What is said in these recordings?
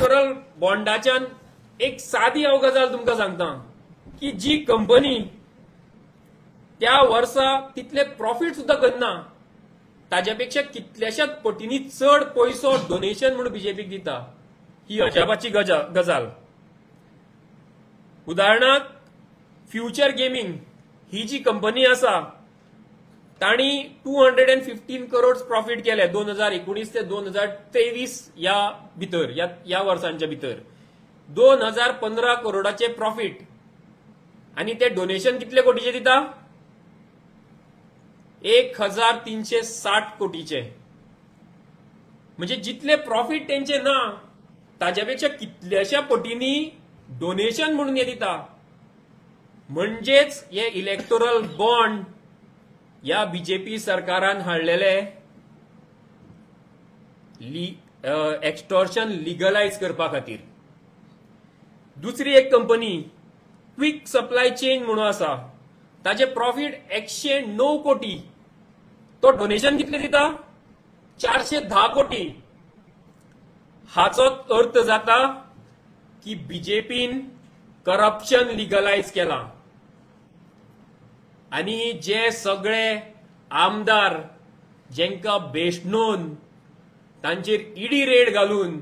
Electoral बॉन्डाच्यान एक सादी हांव गजाल तुमकां सांगता की जी कंपनी त्या वर्सा तितले प्रॉफिट सुद्धा करना ताज्यापेक्षा कितल्याशाच पटींनी चड पयसो डोनेशन म्हणून बीजेपीक दिता ही अजापाची गजाल. उदाहरणार्थ फ्युचर गेमिंग ही जी कंपनी आसा तांणी 215 करोड प्रॉफिट केले 2019 ते 2023 या भितर या वर्सांच्या भितर 2015 करोडाचे प्रॉफिट आणि ते डोनेशन कितले कोटीचे दिता 1360 कोटीचे. म्हणजे जितले प्रॉफिट त्यांचे ना ताज्यापेक्षा कितल्याशा पटींनी डोनेशन म्हणून हे दिता. म्हणजेच हे इलेक्टोरल बॉन्ड या बीजेपी सरकारान हाडलेले एक्सटॉर्शन लिगलाइज करपा खातीर. दुसरी एक कंपनी क्विक सप्लाय चेन म्हणून आसा ताचे प्रॉफिट 109 कोटी तो डोनेशन कितले दिता 410 कोटी. हाचो अर्थ जाता की बीजेपीन करप्शन लिगलाइज केला आणि जे सगळे आमदार जेंका बेशनोन तांचेर ईडी रेड घालून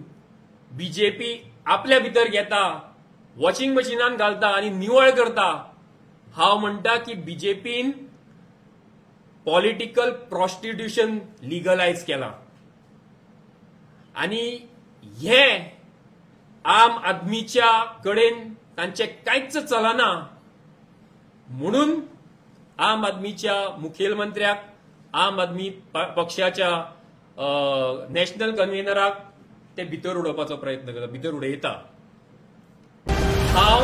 बीजेपी आपल्या भितर घेता वॉशिंग मशिनान घालता आणि निवळ करता. हांव म्हणटा की बीजेपीन पॉलिटिकल प्रॉस्टिट्यूशन लिगलाइज केला आणि हे आम आदमीच्या कडेन तांचे कांयच चलना म्हणून आम आदमीच्या मुखेलमंत्र्याक आम आदमी पक्षाच्या नॅशनल कन्व्हेनराक ते भितर उडोवपाचो प्रयत्न करता भितर उडयता. हांव